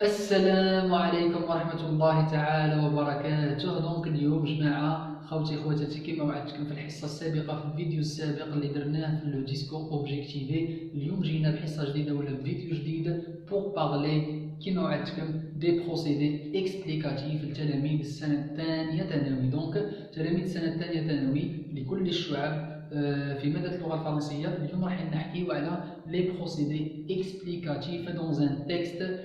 السلام عليكم ورحمة الله تعالى وبركاته. دونك اليوم جماعة خوتي خواتاتي كما وعدتكم في الحصة السابقة في الفيديو السابق اللي درناه في لو ديسكور اوبجيكتيفي. اليوم جينا بحصة جديدة ولا بفيديو جديد بور بارلي كما وعدتكم دي بروسيدي اكسبليكاتيف لتلاميذ السنة الثانية ثانوي. دونك تلاميذ السنة الثانية ثانوي لكل الشعب في مادة اللغة الفرنسية. اليوم راح نحكيو على لي بروسيدي اكسبليكاتيف دون ان تكست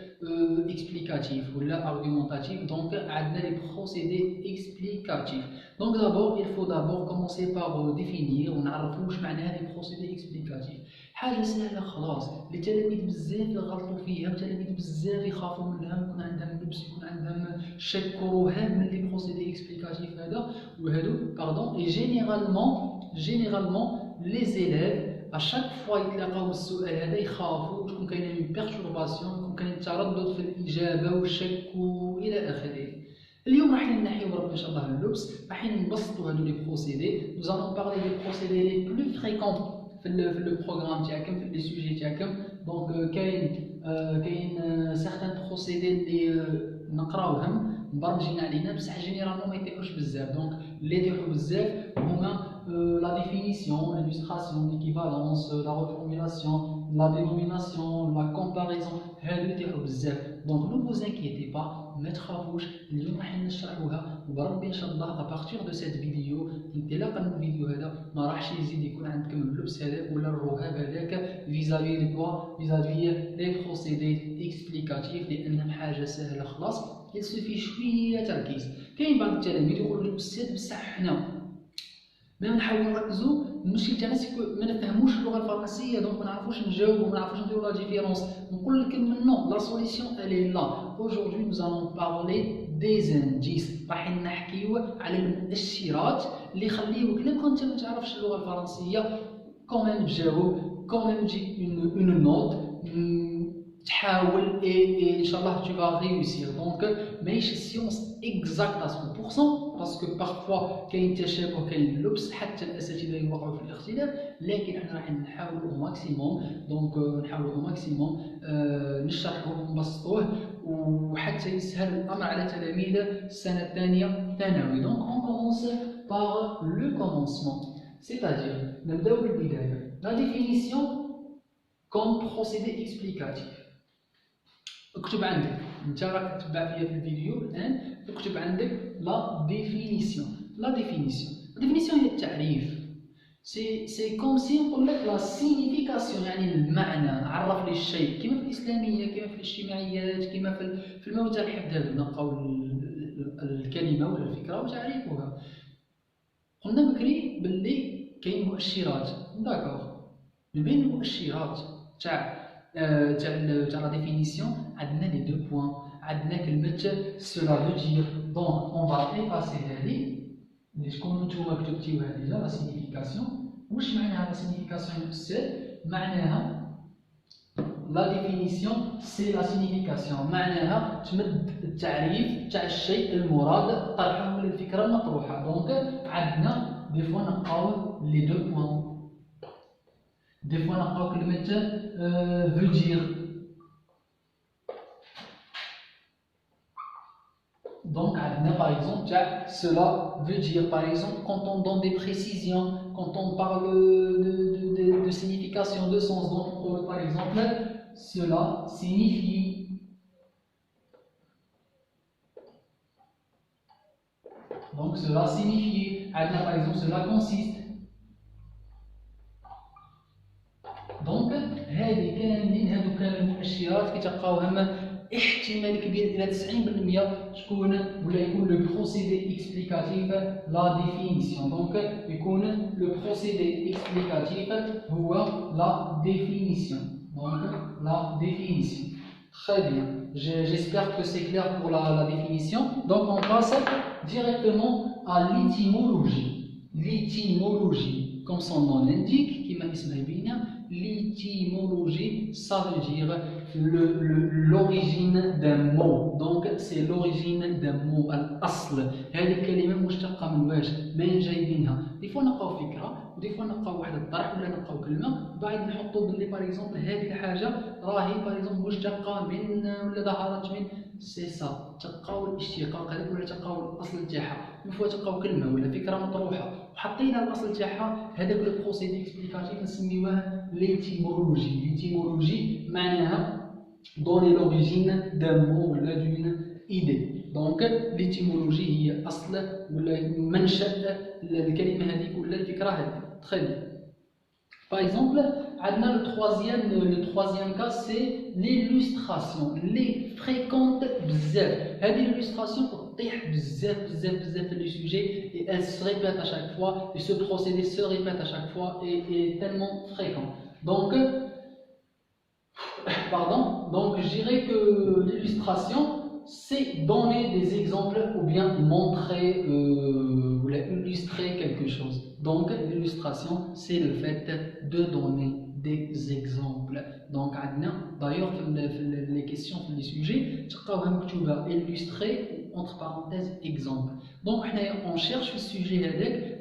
explicatif ou là argumentatif. Donc عندنا les procédés explicatifs. Donc d'abord il faut d'abord commencer par définir ونعرفوا واش معنى هذه procédés explicatifs. حاجه سهله خلاص اللي التلاميذ بزاف يغلطوا فيها والتلاميذ بزاف يخافوا منها، يكون عندهم لبس، يكون عندهم شك ورهاب من لي procédés explicatifs هذا وهادو باردون. et généralement les élèves à chaque fois يتلاقاو السؤال هذا يخافوا تكون كاينه اون بيرتورباسيون، يكون كاين تردد في الاجابه والشك والى اخره. اليوم راح نحيو بربي ان شاء الله اللبس، راح نبسطوا هادو لي بروسيدي. nous allons parler des procédés les plus fréquents في لو بروغرام تاعكم، في لي سوجي تاعكم. دونك كاين سيغتان بروسيدي اللي نقراوهم مبرمجين علينا بصح جينيرالمون ما يطيحوش بزاف. دونك اللي يطيحوا بزاف هما la définition, l'illustration, l'équivalence, la reformulation, la dénomination, la comparaison. هادو يطيحوا بزاف. دونك ne vous inquiétez pas، ما تخافوش. اليوم راح نشرحوها وبربي ان شاء الله ابارتيغ دو سيت فيديو، انطلاقا من الفيديو هذا ما راحش يزيد يكون عندكم اللبس هذاك ولا الرهاب هذاك فيزافي لي كوا، فيزافي لي بروسيدي اكسبليكاتيف، لانهم حاجه سهله خلاص. يسوفي شويه تركيز. كاين بعض التلاميذ يقولوا لي استاذ بصح حنا ما نحاولوا نركزوا، المشكل تاعنا ما نفهموش اللغه الفرنسيه، دونك ما نعرفوش نجاوبوا، ما نعرفوش نديروا لا ديفيرونس. نقول لك نو، لا سوليسيون الي لا. aujourd'hui nous allons parler des indices. راح نحكيو على المؤشرات اللي يخليوك لا كنت ما تعرفش اللغه الفرنسيه كوميم تجاوب، كوميم تجيب اون نوت، تحاول اي ان شاء الله tu vas réussir. دونك ماهيش سيونس اكزاكت 100% باسكو بارفوا كاين تشابه، كاين لبس، حتى الاساتذه يوقعوا في الاختلاف، لكن احنا راح نحاولوا او ماكسيموم. دونك نحاولوا او ماكسيموم نشرحوه ونبسطوه وحتى يسهل الامر على تلاميذ السنه الثانيه ثانوي. دونك اون كومونس بار لو كومونسمون، سيتادير نبداو بالبدايه. لا ديفينيسيون كوم بروسيدي اكسبليكاتيف. اكتب عندك، انت راك تتبع فيا في الفيديو الان، اكتب عندك لا ديفينيسيون. لا ديفينيسيون هي التعريف. سي كوم سي نقول لك لا سينيفيكاسيون، يعني المعنى، عرف لي الشيء، كما في الاسلاميه، كما في الاجتماعيات، كما في الموتى الحفظ. هذو نلقاو الكلمه ولا الفكره وتعريفها. قلنا بكري باللي كاين مؤشرات، داكوغ. من بين المؤشرات تاع la définition, عندنا les deux points. عندنا كلمة cela veut dire. Donc on va effacer هذه اللي تكونوا نتوما كتبتيوها ديجا لا signification. واش معناها لا signification أستاذ؟ معناها لا définition سي لا signification، معناها تمد التعريف تاع الشيء المراد طرحه من الفكرة المطروحة. دونك عندنا دي فوا نلقاو les deux points. Des fois, on a que le métier veut dire. Donc, par exemple, cela veut dire, par exemple, quand on donne des précisions, quand on parle de signification, de sens. Donc, par exemple, cela signifie. Donc, cela signifie. Par exemple, cela consiste. دونك هذه كاملين كانوا المؤشرات كتلقاوهم احتمال كبير الى 90% تكون ولا يكون لو بروسيدي اكسبليكاتيف لا ديفينيسيون. دونك يكون لو بروسيدي اكسبليكاتيف هو لا ديفينيسيون. دونك لا ديفينيسيون. Très bien. J'espère que c'est clair pour la définition. Donc on passe directement à l'étymologie. L'étymologie, comme son nom l'indique, qui m'a اسمها بينا l'étymologie, ça veut dire l'origine d'un mot. Donc c'est l'origine d'un mot. الأصل هذه الكلمة مشتقة من واش؟ من جايبينها؟ دي فوا نلقاو فكرة ودي فوا نلقاو واحد الطرح ولا نلقاو كلمة بعد نحطوا باللي باغ اكزومبل هذه الحاجة راهي باغ اكزومبل مشتقة من ولا ظهرت من سي سا. تلقاو الاشتقاق هذاك ولا تلقاو الاصل تاعها من فوا تلقاو كلمة ولا فكرة مطروحة وحطينا الاصل تاعها هذاك لو بروسيدي اكسبليكاتيف نسميوه l'étymologie. L'étymologie معناها donner l'origine d'un mot ولا d'une idée. Donc l'étymologie هي أصل ولا منشأ الكلمة هذيك ولا الفكرة هذيك. Très bien. Par exemple, le troisième cas, c'est l'illustration. Les fréquentes bzaf. L'illustration تطيح بزاف le sujet et elle se répète à chaque fois et ce procédé se répète à chaque fois et est tellement fréquent. Donc, je dirais que l'illustration, c'est donner des exemples ou bien montrer ou illustrer quelque chose. Donc, l'illustration, c'est le fait de donner des exemples. Donc, d'ailleurs, les questions, les sujets, tu vas illustrer entre parenthèses exemple. Donc, on cherche le sujet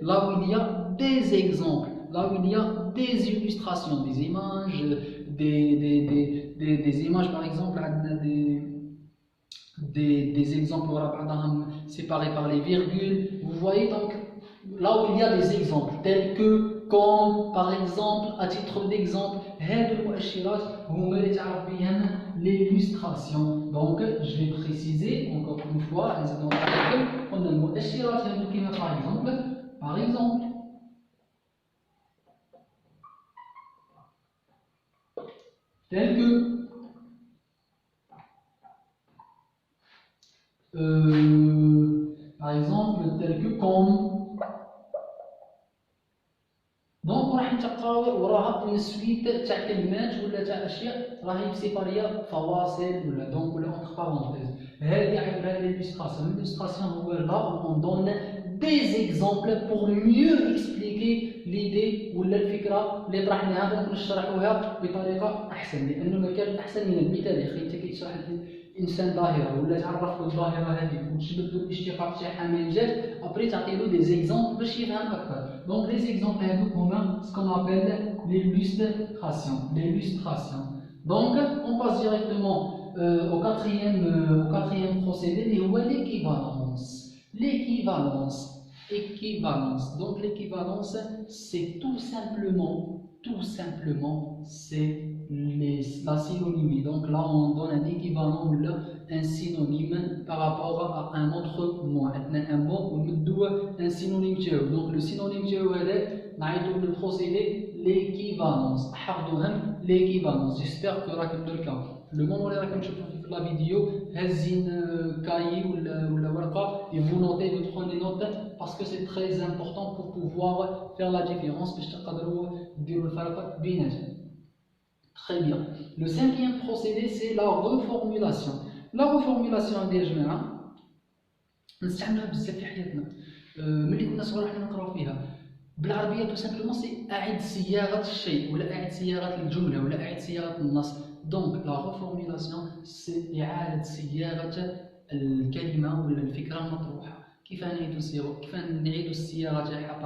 là où il y a des exemples, là où il y a des illustrations, des images, des images par exemple, des exemples séparés par les virgules. Vous voyez donc là où il y a des exemples tels que comme par exemple à titre d'exemple l'illustration. Donc je vais préciser encore une fois par exemple tel que par exemple tel que comme. دونك راح نتلقاو وراها اون سويت تاع كلمات ولا تاع اشياء راهي سيباريه فواصل ولا دونك ولا اونتر بارونتيز. هذه عباره للإليستراسيون. الإليستراسيون هو لا اون دون دي اكزامبل بور ميو اكسبليكي ليدي ولا الفكره اللي طرحناها دونك نشرحوها بطريقه احسن لانه ما كان احسن من المثال. يا اخي انت كتشرح انسان ظاهره ولا تعرف له الظاهره هذيك وتجبد له الاشتقاق تاعها من جد ابري تعطي له دي زيكزامبل باش يفهم اكثر. دونك لي زيكزامبل هذوك هما سكون ابل l'illustration. Donc on passe directement au quatrième procédé اللي هو l'équivalence. Donc l'équivalence c'est tout simplement c'est la synonymie. Donc là on donne un équivalent ou un synonyme par rapport à un autre mot. Un mot ou un synonyme. Donc le synonyme c'est le procédé l'équivalence. J'espère que le cas. Le moment où vous la vidéo, cahier ou la warqa, et vous notez, vous prenez note parce que c'est très important pour pouvoir faire la différence. Très bien. Le cinquième procédé, c'est la reformulation. La reformulation des جماعة نستعملها بزاف في حياتنا. ملي كنا صغار حنا نقراو فيها. بالعربية tout simplement c'est أعد صياغة الشيء ولا أعد صياغة الجملة ولا أعد صياغة النص. Donc la reformulation c'est إعادة صياغة الكلمة ولا الفكرة المطروحة. كيف نعيد الصياغة تاعها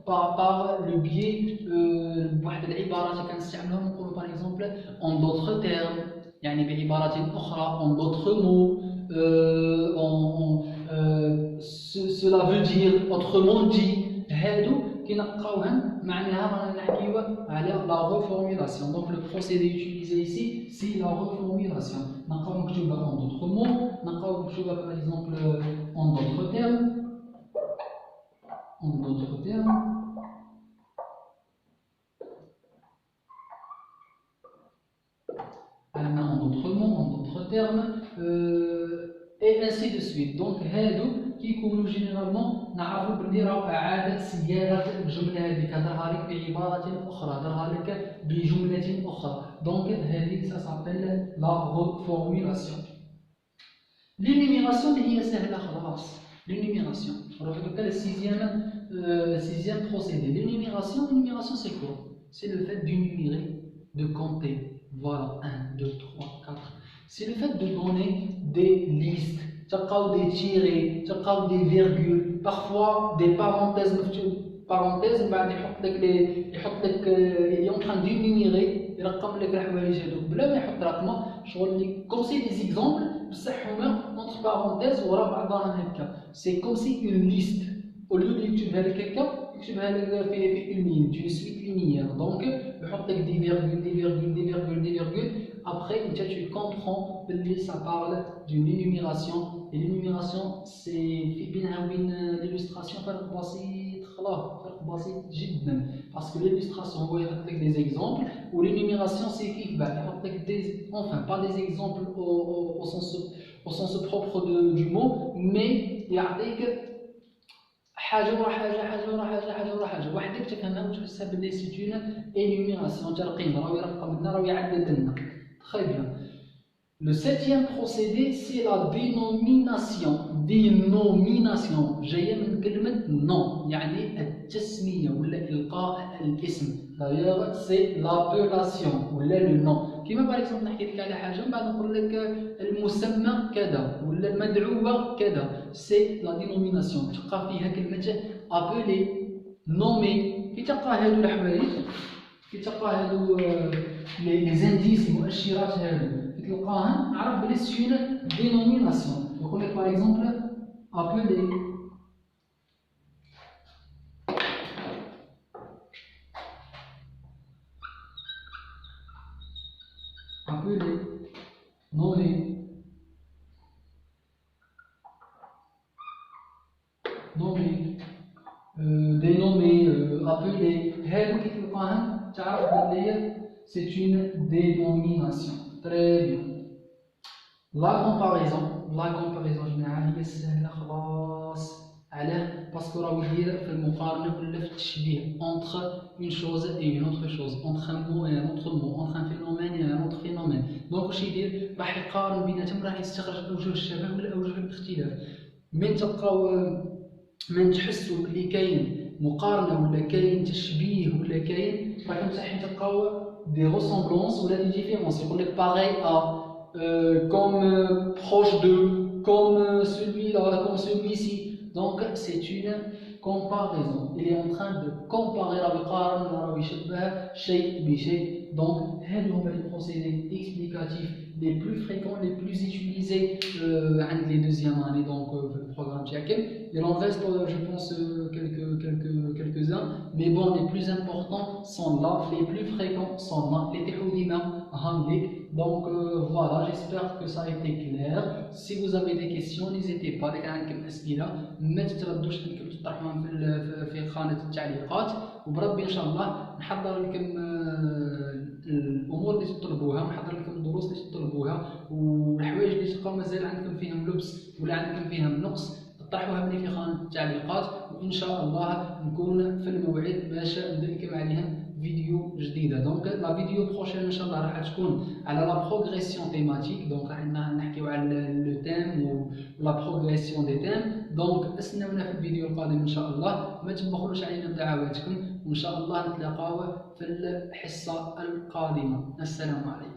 par le biais بواحد العبارات اللي كنستعملوها نقولوا par exemple en d'autres termes يعني بعبارات أخرى en d'autres mots cela veut dire autrement dit. هادو كي نلقاوهم معناها رانا نحكيو على لا reformulation. Donc le procédé utilisé ici c'est la reformulation. نلقاو مكتوبة en d'autres mots, نلقاو مكتوبة par exemple en d'autres termes. En d'autres mots, en d'autres termes, et ainsi de suite. Donc هادو كيكونوا جينيرالمون نعرفوا بلي راه اعاده صياغه الجمله هذيك درها لك بعباره اخرى درها لك بجمله اخرى. دونك هذيك ça s'appelle la reformulation. L'énumération اللي هي سهله خلاص. L'énumération. Alors le sixième procédé. L'énumération c'est quoi? c'est le fait d'énumérer, de compter. Voilà, 1, 2, 3, 4. C'est le fait de donner des listes. Des tirets, des virgules, parfois des parenthèses. Parenthèses, il est en train d'énumérer. Comme si des exemples entre parenthèses c'est comme si une liste au lieu d'écrire quelqu'un une ligne, tu suite linéaire. Donc des virgules, des virgules, des virgules, des virgules. Après tu comprends que ça parle d'une énumération, et l'énumération c'est l'illustration parce que l'illustration on va avec des exemples, ou l'énumération c'est enfin pas des exemples au sens propre du mot, mais il y a حاجه ورا حاجه حاجه ورا حاجه حاجه ورا حاجه وحدك تفهمها وتحسها باللي سي اون انيميراسيون ترقيم راهو يرقم لنا راهو يعدد لنا. Très bien. Le septième procédé, c'est la dénomination. Dénomination جايه من كلمه نون يعني التسميه ولا القاء الاسم. D'ailleurs c'est l'appellation ولا le nom. كيما باغ اكزومبل نحكي لك على حاجه من بعد نقول لك المسمى كذا ولا المدعوه كذا. سي لا دينوميناسيون تلقى فيها كلمه ابلي نومي. كي تلقى هادو الحوايج كي تلقى هادو لي زانديس المؤشرات هادو كي تلقاهم نعرف بلي سي اون دينوميناسيون. نقول لك باغ اكزومبل ابلي appeler, nommer, dénommer, appeler. C'est une dénomination. Très bien. La comparaison générale هي سهلة خلاص. علاه؟ باسكو راهو يدير في المقارنة ولا في التشبيه entre une chose et une autre chose, entre un mot et un autre mot, entre un phénomène et un autre phénomène. Donc واش يدير؟ راح يقارن بيناتهم، راح يستخرج أوجه الشبه ولا أوجه الاختلاف. من تلقاو من تحسوا بلي كاين مقارنة ولا كاين تشبيه ولا كاين راكم صحيح تلقاو des ressemblances ou des différences. يقول لك pareil à comme proche de, comme celui-là, comme celui-ci. Donc c'est une comparaison. Il est en train de comparer donc les procédés explicatifs les plus fréquents, les plus utilisés les deuxièmes années donc le programme Tchakem. Il en reste je pense quelques-uns, mais bon, les plus importants sont là, les plus fréquents sont là, les tehoudima hanglik. Donc voilà, j'espère que ça a été clair. Si vous avez des questions, n'hésitez pas. ما تتردوش انكم تطرحوهم في خانه التعليقات، وبربي ان شاء الله نحضر لكم الامور اللي تطلبوها، ونحضر لكم الدروس اللي تطلبوها، والحوايج اللي تلقاو مازال عندكم فيهم لبس ولا عندكم فيهم نقص تطرحوها مني في خانه التعليقات، وان شاء الله نكون في الموعد باش ندير لكم عليهم فيديو جديده. دونك لا فيديو بروشين ان شاء الله راح تكون على لا بروغريسيون تيماتيك. دونك راح نحكيو على لو تيم ولا بروغريسيون دي تيم. دونك استناونا في الفيديو القادم ان شاء الله. ما تبخلوش علينا بدعواتكم، وان شاء الله نتلاقاو في الحصه القادمه. السلام عليكم.